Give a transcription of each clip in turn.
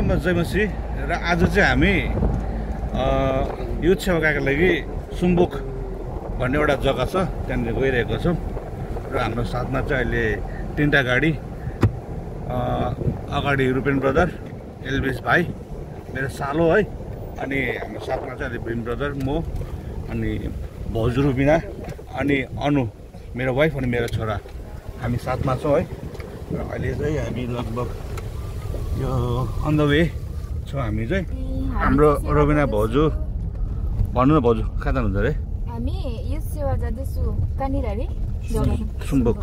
जय मसी र आज चाहिँ हामी युथ सेवाका लागि सुम्बुक भन्ने एउटा जग्गा छ त्यहाँनिर गइरहेको छौँ र हाम्रो साथमा चाहिँ अहिले तीनटा गाडी अगाडि रुपेन ब्रदर, एल्भिस भाइ, मेरो सालो है, अनि हाम्रो साथमा चाहिँ अहिले भीम ब्रदर, म अनि भाउजू रुबिना अनि अनु मेरो वाइफ अनि मेरो छोरा हामी साथमा छौँ है। र अहिले चाहिँ हामी लगभग यो अन द वे छौँ हामी चाहिँ। हाम्रो रुबिना भाउजू भन्नु न भाउजू कहाँ जानुहुन्छ अरे? हामी यो सेवा जाँदैछु कहाँनिर अरे? सुम्बुक।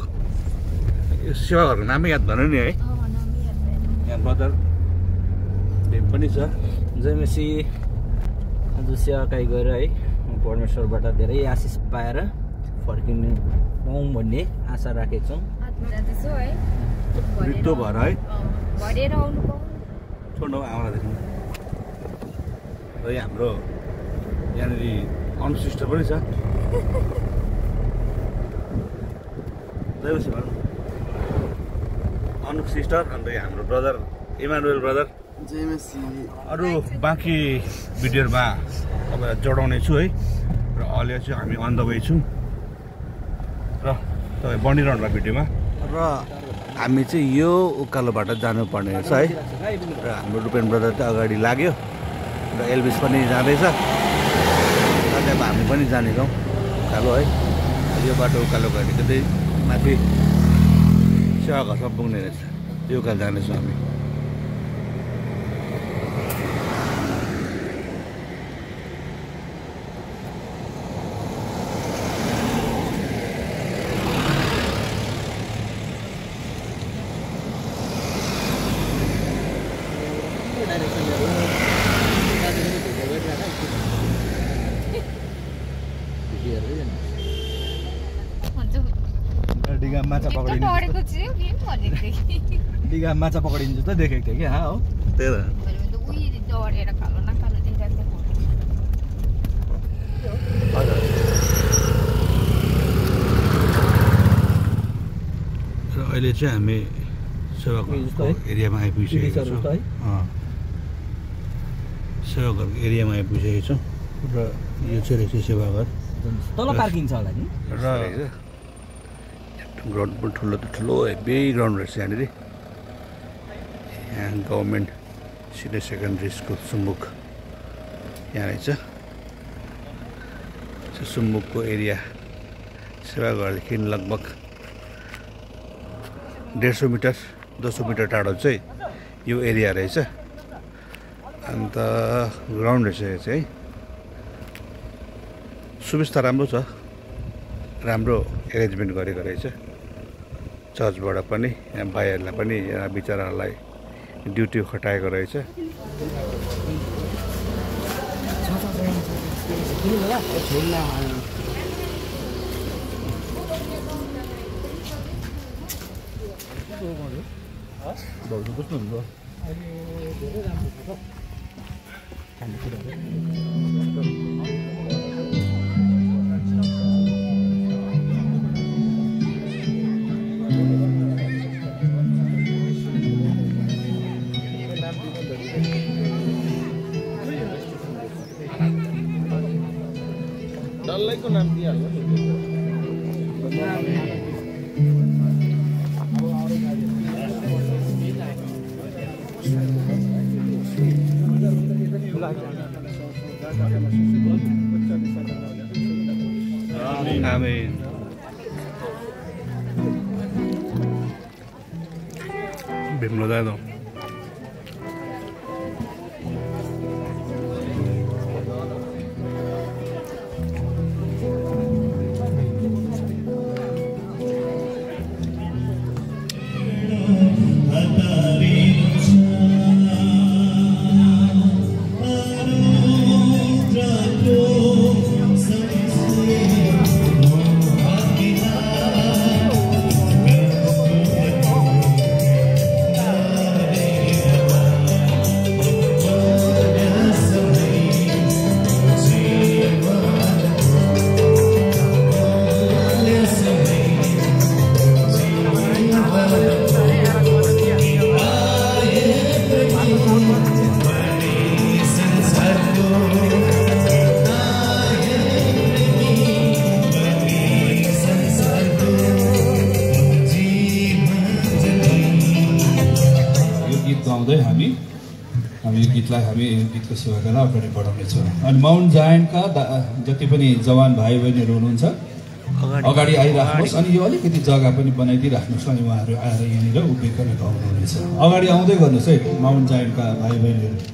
यो सेवा घरको नामै याद भएन नि है? यहाँ ब्रदर भीम पनि छ। जय मसी। आज सेवाकाई गएर है परमेश्वरबाट धेरै आशिष पाएर फर्किनु पाऊँ भन्ने आशा राखेको छौँ। मृत्यु भएर है भरेर आउनु पाऊँ। छोड्नु आमादेखि र हाम्रो यहाँनिर अनु सिस्टर पनि छ। जय भन्नु अनु सिस्टर अन्त हाम्रो ब्रदर इमानुएल ब्रदर। जय मसी। अरू बाँकी भिडियोहरूमा तपाईँलाई जोडाउने छु है। र अहिले चाहिँ हामी अन द वे छौँ र तपाईँ बनिरहनु भएको भिडियोमा। र हामी चाहिँ यो उकालोबाट जानुपर्ने रहेछ है। र हाम्रो रुपेन ब्रदर चाहिँ अगाडि लाग्यो र एल्भिस पनि जाँदैछ र अब हामी पनि जानेछौँ उकालो है। यो बाटो उकालो गएर कतै माथि सेवा घरसम्म पुग्ने रहेछ। यो उकालो जानेछौँ हामी। डिगा माछा पक्रिन्छ त देखेको थिएँ कि हो त्यही त। र अहिले चाहिँ हामी सेवाको एरियामा आइपुगिसकेको छौँ। सेवाघरको एरियामा आइपुगिसकेको छौँ र यो चाहिँ रहेछ सेवाघर। तल पार्किङ छ होला नि। र ग्राउन्ड पनि ठुलो त ठुलो हेभी ग्राउन्ड रहेछ यहाँनिर। यहाँ गभर्मेन्ट सिनियर सेकेन्ड्री स्कुल सुम्बुक यहाँ रहेछ। सुम्बुकको एरिया सेवाघरदेखि लगभग 150 मिटर 200 मिटर टाढो चाहिँ यो एरिया रहेछ। अन्त ग्राउन्ड रहेछ यो चाहिँ। सुविस्ता राम्रो छ, राम्रो एरेन्जमेन्ट गरेको रहेछ चर्चबाट पनि। यहाँ भाइहरूलाई पनि यहाँ बिचराहरूलाई ड्युटी खटाएको रहेछ। डल्लैको नाम दिइहाल्नु। आमेन। भीमलो दादा हामी यो गीतलाई हामी गीतको सेवा गरेर अगाडि बढाउनेछौँ। अनि माउन्ट जायन्टका जति पनि जवान भाइ बहिनीहरू हुनुहुन्छ अगाडि आइराख्नुहोस्। अनि यो अलिकति जग्गा पनि बनाइदिइराख्नुहोस्। अनि उहाँहरू आएर यहाँनिर उभिकन गाउनुहुनेछ। अगाडि आउँदै गर्नुहोस् है माउन्ट जायन्टका भाइ बहिनीहरू।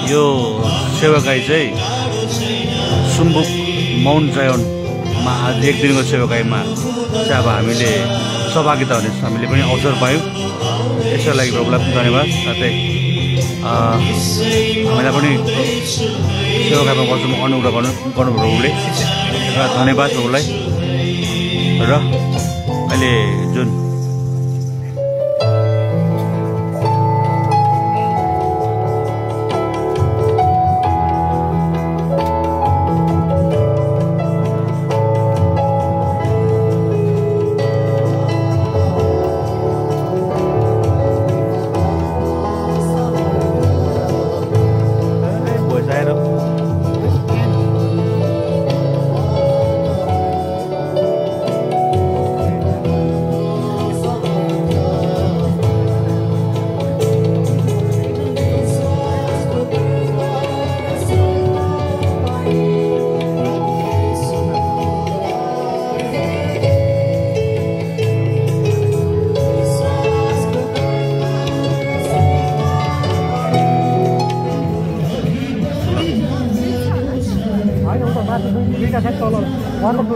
यो सेवाकाई चाहिँ सुम्बुक माउन्ट जायोनमा आज एक दिनको सेवाकाईमा चाहिँ अब हामीले सहभागिता हुने हामीले पनि अवसर पायौँ। यसको लागि प्रभुलाई पनि धन्यवाद। साथै हामीलाई पनि सेवाकाईमा बस्नु अनुग्रह गर्नु प्रभुले धन्यवाद प्रभुलाई। र अहिले जुन One of the